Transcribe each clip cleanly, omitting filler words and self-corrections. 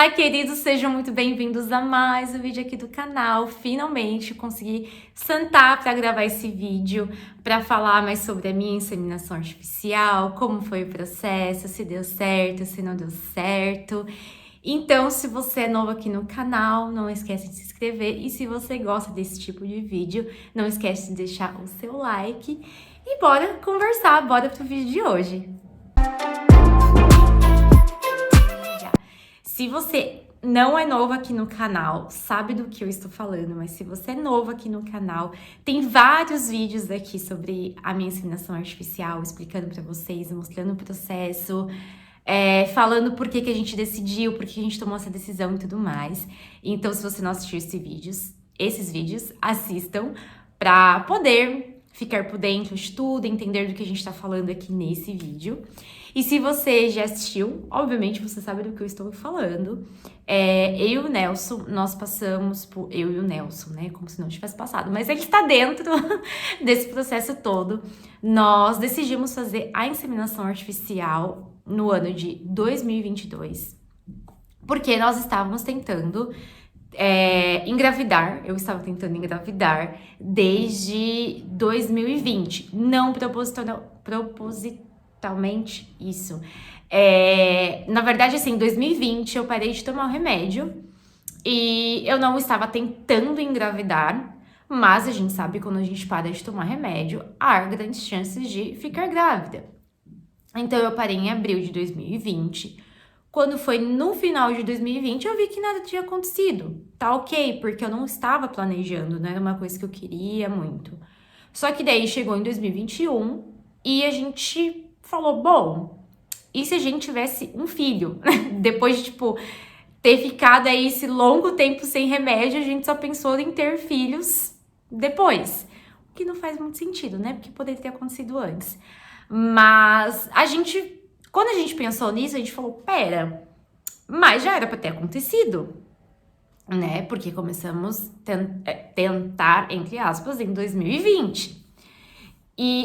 Olá, queridos, sejam muito bem-vindos a mais um vídeo aqui do canal. Finalmente consegui sentar para gravar esse vídeo, para falar mais sobre a minha inseminação artificial, como foi o processo, se deu certo, se não deu certo. Então, se você é novo aqui no canal, não esquece de se inscrever, e se você gosta desse tipo de vídeo, não esquece de deixar o seu like e bora conversar, bora pro vídeo de hoje. Se você não é novo aqui no canal, sabe do que eu estou falando, mas se você é novo aqui no canal, tem vários vídeos aqui sobre a minha inseminação artificial, explicando pra vocês, mostrando o processo, falando por que a gente decidiu, por que a gente tomou essa decisão e tudo mais. Então, se você não assistiu esses vídeos, assistam pra poder ficar por dentro de tudo, entender do que a gente tá falando aqui nesse vídeo. E se você já assistiu, obviamente você sabe do que eu estou falando. Eu e o Nelson, nós passamos por... Eu e o Nelson, né? Como se não tivesse passado. Mas ele está dentro desse processo todo. Nós decidimos fazer a inseminação artificial no ano de 2022. Porque nós estávamos tentando engravidar. Eu estava tentando engravidar desde 2020. Não propositalmente isso. Na verdade, assim, em 2020 eu parei de tomar o remédio e eu não estava tentando engravidar, mas a gente sabe que quando a gente para de tomar remédio, há grandes chances de ficar grávida. Então eu parei em abril de 2020. Quando foi no final de 2020, eu vi que nada tinha acontecido. Tá ok, porque eu não estava planejando, não era uma coisa que eu queria muito. Só que daí chegou em 2021 e a gente falou, bom, e se a gente tivesse um filho? Depois de, ter ficado aí esse longo tempo sem remédio, a gente só pensou em ter filhos depois. O que não faz muito sentido, né? Porque poderia ter acontecido antes. Mas quando a gente pensou nisso, a gente falou, pera, mas já era pra ter acontecido, né? Porque começamos a tentar, entre aspas, em 2020.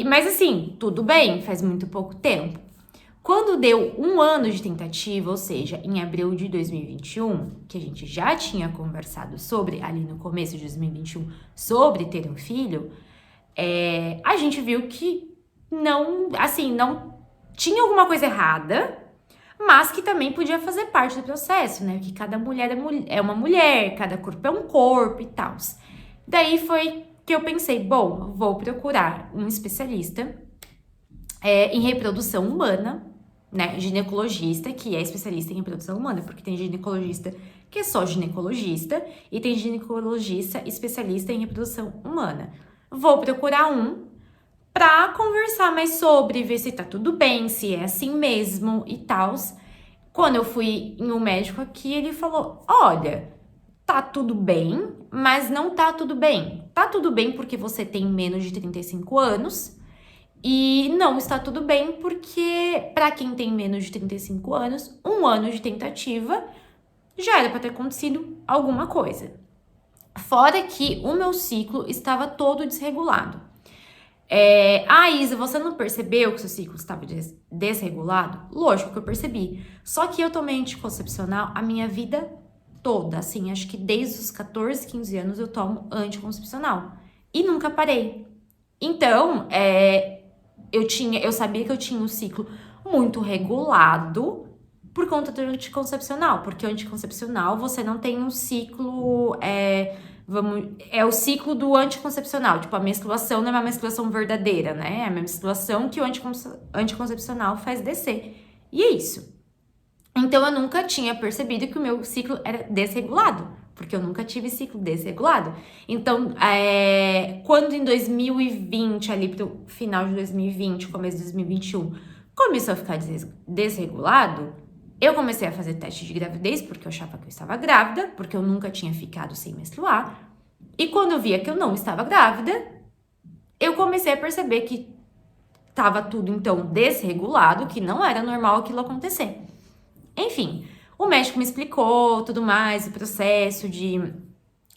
Mas assim, tudo bem, faz muito pouco tempo. Quando deu um ano de tentativa, ou seja, em abril de 2021, que a gente já tinha conversado sobre, ali no começo de 2021, sobre ter um filho, a gente viu que não tinha alguma coisa errada, mas que também podia fazer parte do processo, né? Que cada mulher é uma mulher, cada corpo é um corpo e tal. Daí foi que eu pensei, bom, vou procurar um especialista em reprodução humana, né, ginecologista, que é especialista em reprodução humana, porque tem ginecologista que é só ginecologista e tem ginecologista especialista em reprodução humana. Vou procurar um pra conversar mais sobre, ver se tá tudo bem, se é assim mesmo e tal. Quando eu fui em um médico aqui, ele falou, olha, tá tudo bem, mas não tá tudo bem. Tá tudo bem porque você tem menos de 35 anos e não está tudo bem porque, para quem tem menos de 35 anos, um ano de tentativa já era para ter acontecido alguma coisa. Fora que o meu ciclo estava todo desregulado. Isa, você não percebeu que seu ciclo estava desregulado? Lógico que eu percebi. Só que eu tomei anticoncepcional a minha vida toda, assim, acho que desde os 14, 15 anos eu tomo anticoncepcional e nunca parei. Então, eu sabia que eu tinha um ciclo muito regulado por conta do anticoncepcional, porque o anticoncepcional você não tem um ciclo, é o ciclo do anticoncepcional, tipo, a menstruação não é uma menstruação verdadeira, né? É a menstruação que o anticoncepcional faz descer. E é isso. Então, eu nunca tinha percebido que o meu ciclo era desregulado, porque eu nunca tive ciclo desregulado. Então, quando em 2020, ali pro final de 2020, começo de 2021, começou a ficar desregulado, eu comecei a fazer teste de gravidez, porque eu achava que eu estava grávida, porque eu nunca tinha ficado sem menstruar. E quando eu via que eu não estava grávida, eu comecei a perceber que estava tudo, então, desregulado, que não era normal aquilo acontecer. Enfim, o médico me explicou tudo mais, o processo de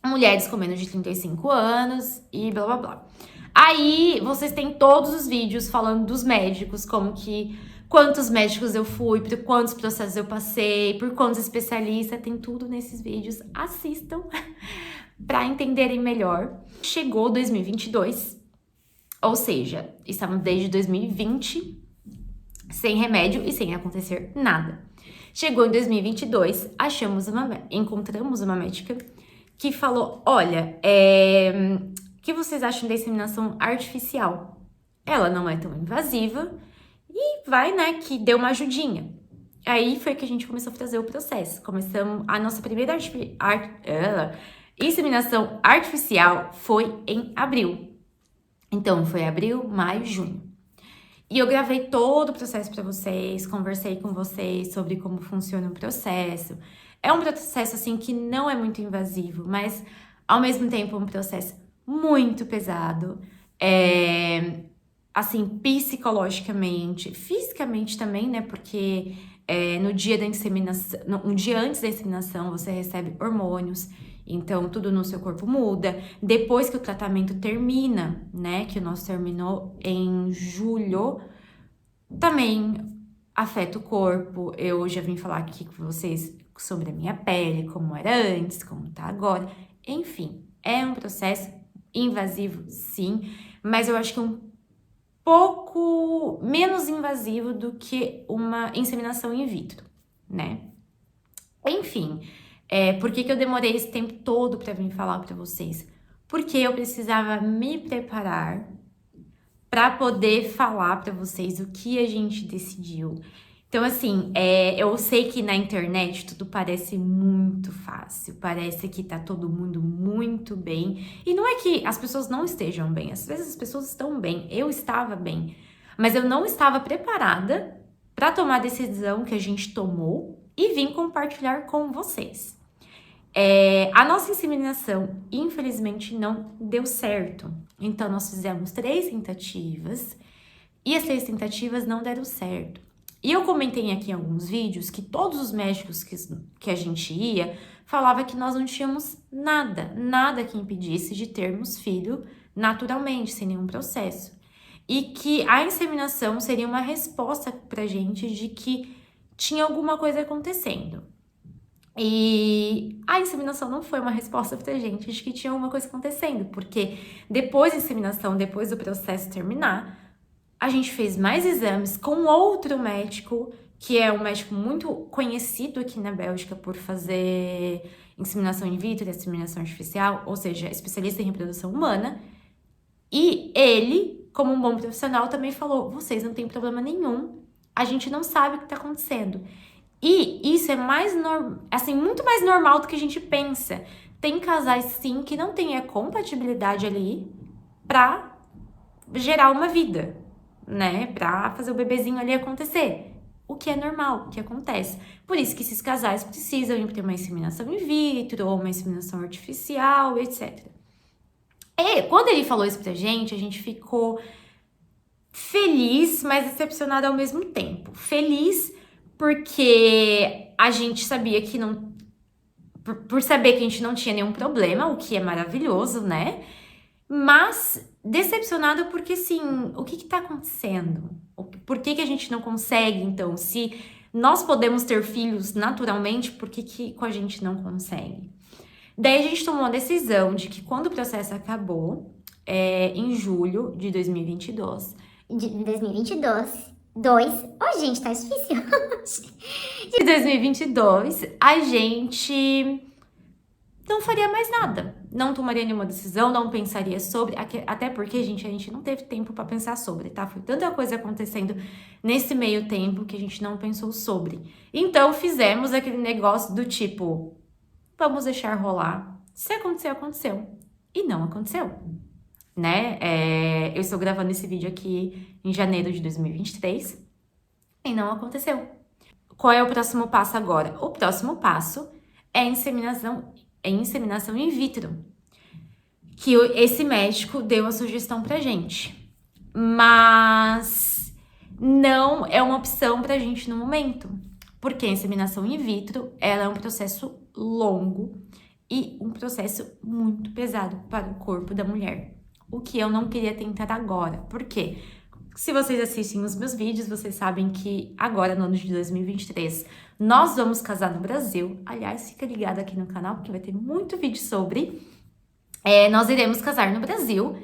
mulheres com menos de 35 anos e blá blá blá. Aí vocês têm todos os vídeos falando dos médicos, como que quantos médicos eu fui, por quantos processos eu passei, por quantos especialistas, tem tudo nesses vídeos. Assistam para entenderem melhor. Chegou 2022, ou seja, estamos desde 2020 sem remédio e sem acontecer nada. Chegou em 2022, encontramos uma médica que falou, olha, o que vocês acham da inseminação artificial? Ela não é tão invasiva e vai, né, que deu uma ajudinha. Aí foi que a gente começou a fazer o processo. Começamos, a nossa primeira inseminação artificial foi em abril. Então, foi abril, maio, junho. E eu gravei todo o processo para vocês, conversei com vocês sobre como funciona o processo. É um processo, assim, que não é muito invasivo, mas, ao mesmo tempo, é um processo muito pesado. Assim, psicologicamente, fisicamente também, né? Porque no dia da inseminação, um dia antes da inseminação, você recebe hormônios. Então, tudo no seu corpo muda. Depois que o tratamento termina, né? Que o nosso terminou em julho, também afeta o corpo. Eu já vim falar aqui com vocês sobre a minha pele, como era antes, como tá agora. Enfim, é um processo invasivo, sim. Mas eu acho que um pouco menos invasivo do que uma inseminação in vitro, né? Enfim... por que eu demorei esse tempo todo para vir falar para vocês? Porque eu precisava me preparar para poder falar para vocês o que a gente decidiu. Então, assim, eu sei que na internet tudo parece muito fácil, parece que tá todo mundo muito bem. E não é que as pessoas não estejam bem, às vezes as pessoas estão bem, eu estava bem, mas eu não estava preparada para tomar a decisão que a gente tomou e vim compartilhar com vocês. A nossa inseminação, infelizmente, não deu certo. Então, nós fizemos 3 tentativas e as 3 tentativas não deram certo. E eu comentei aqui em alguns vídeos que todos os médicos que a gente ia falava que nós não tínhamos nada que impedisse de termos filho naturalmente, sem nenhum processo. E que a inseminação seria uma resposta pra gente de que tinha alguma coisa acontecendo. E a inseminação não foi uma resposta pra gente de que tinha alguma coisa acontecendo, porque depois da inseminação, depois do processo terminar, a gente fez mais exames com outro médico, que é um médico muito conhecido aqui na Bélgica por fazer inseminação in vitro e inseminação artificial, ou seja, especialista em reprodução humana. E ele, como um bom profissional, também falou, vocês não têm problema nenhum, a gente não sabe o que tá acontecendo. E isso é muito mais normal do que a gente pensa. Tem casais, sim, que não têm a compatibilidade ali pra gerar uma vida, né? Pra fazer o bebezinho ali acontecer. O que é normal, o que acontece. Por isso que esses casais precisam ir ter uma inseminação in vitro ou uma inseminação artificial, etc. E quando ele falou isso pra gente, a gente ficou feliz, mas decepcionada ao mesmo tempo. Feliz porque a gente sabia que não... Por saber que a gente não tinha nenhum problema, o que é maravilhoso, né? Mas decepcionada porque, assim, o que tá acontecendo? Por que a gente não consegue, então? Se nós podemos ter filhos naturalmente, por que com a gente não consegue? Daí a gente tomou a decisão de que quando o processo acabou, em julho de 2022... De 2022... Oh, gente, tá difícil. De 2022, a gente não faria mais nada. Não tomaria nenhuma decisão, não pensaria sobre. Até porque, gente, a gente não teve tempo pra pensar sobre, tá? Foi tanta coisa acontecendo nesse meio tempo que a gente não pensou sobre. Então, fizemos aquele negócio do tipo, vamos deixar rolar. Se acontecer, aconteceu. E não aconteceu. Né? Eu estou gravando esse vídeo aqui em janeiro de 2023 e não aconteceu. Qual é o próximo passo agora? O próximo passo é a inseminação in vitro, que esse médico deu a sugestão pra gente, mas não é uma opção pra gente no momento, porque a inseminação in vitro ela é um processo longo e um processo muito pesado para o corpo da mulher. O que eu não queria tentar agora. Por quê? se vocês assistem os meus vídeos, vocês sabem que agora, no ano de 2023, nós vamos casar no Brasil. Aliás, fica ligado aqui no canal, porque vai ter muito vídeo sobre. Nós iremos casar no Brasil.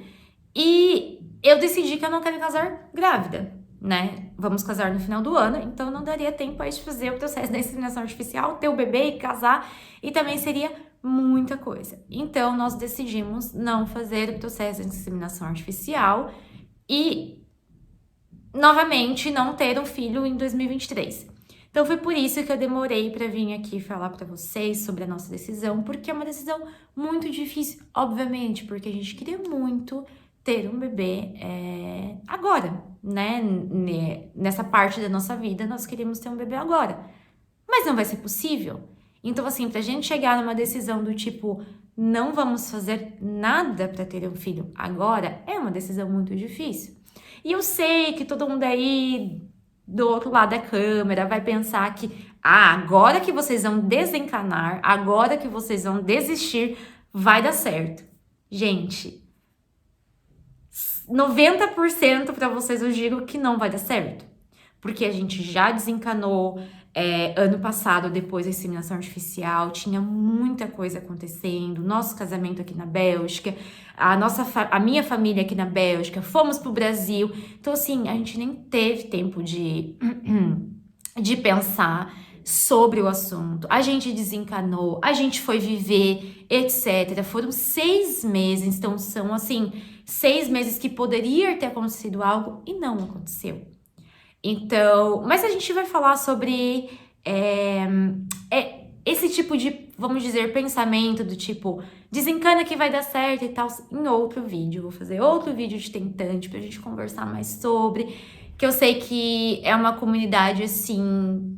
E eu decidi que eu não quero casar grávida, né? Vamos casar no final do ano, então não daria tempo aí de fazer o processo da inseminação artificial, ter o bebê e casar, e também seria muita coisa. Então, nós decidimos não fazer o processo de inseminação artificial e, novamente, não ter um filho em 2023. Então, foi por isso que eu demorei para vir aqui falar para vocês sobre a nossa decisão, porque é uma decisão muito difícil, obviamente, porque a gente queria muito ter um bebê agora, né? Nessa parte da nossa vida, nós queríamos ter um bebê agora. Mas não vai ser possível. Então, assim, pra gente chegar numa decisão do tipo, não vamos fazer nada para ter um filho agora, é uma decisão muito difícil. E eu sei que todo mundo aí do outro lado da câmera vai pensar que, agora que vocês vão desencanar, agora que vocês vão desistir, vai dar certo. Gente, 90% para vocês eu digo que não vai dar certo. Porque a gente já desencanou ano passado, depois da inseminação artificial, tinha muita coisa acontecendo, nosso casamento aqui na Bélgica, a minha família aqui na Bélgica, fomos pro Brasil. Então, assim, a gente nem teve tempo de pensar sobre o assunto. A gente desencanou, a gente foi viver, etc. Foram 6 meses, então são, assim, 6 meses que poderia ter acontecido algo e não aconteceu. Então, mas a gente vai falar sobre esse tipo de, vamos dizer, pensamento do tipo, desencana que vai dar certo e tal, em outro vídeo. Vou fazer outro vídeo de tentante pra gente conversar mais sobre, que eu sei que é uma comunidade, assim,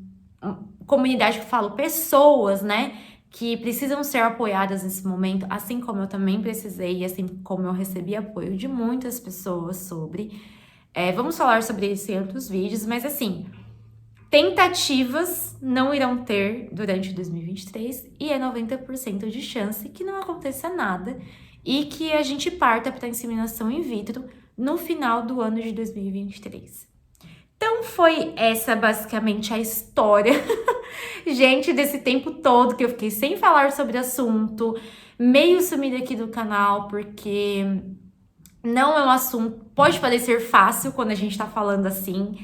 comunidade que eu falo, pessoas, né, que precisam ser apoiadas nesse momento, assim como eu também precisei, assim como eu recebi apoio de muitas pessoas sobre. Vamos falar sobre isso em outros vídeos, mas assim, tentativas não irão ter durante 2023 e é 90% de chance que não aconteça nada e que a gente parta para a inseminação in vitro no final do ano de 2023. Então foi essa basicamente a história, gente, desse tempo todo que eu fiquei sem falar sobre o assunto, meio sumida aqui do canal, porque não é um assunto, pode parecer fácil quando a gente tá falando assim,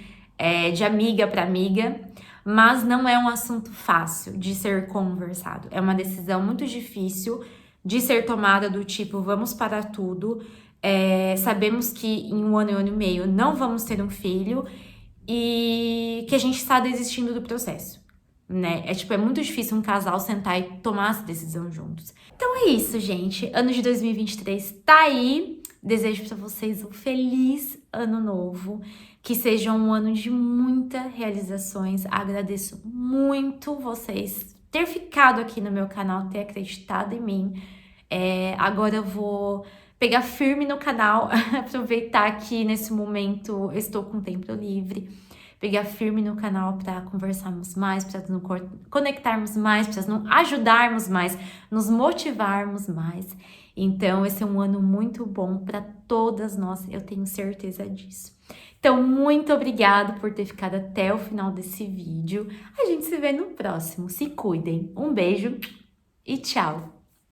de amiga para amiga, mas não é um assunto fácil de ser conversado. É uma decisão muito difícil de ser tomada do tipo, vamos parar tudo, sabemos que em 1 ano e 1 ano e meio não vamos ter um filho e que a gente está desistindo do processo, né? É muito difícil um casal sentar e tomar essa decisão juntos. Então é isso, gente. Ano de 2023 tá aí. Desejo para vocês um feliz ano novo, que seja um ano de muitas realizações. Agradeço muito vocês ter ficado aqui no meu canal, ter acreditado em mim. Agora eu vou pegar firme no canal, aproveitar que nesse momento eu estou com tempo livre, pegar firme no canal para conversarmos mais, para nos conectarmos mais, para nos ajudarmos mais, nos motivarmos mais. Então, esse é um ano muito bom para todas nós, eu tenho certeza disso. Então, muito obrigado por ter ficado até o final desse vídeo. A gente se vê no próximo. Se cuidem. Um beijo e tchau!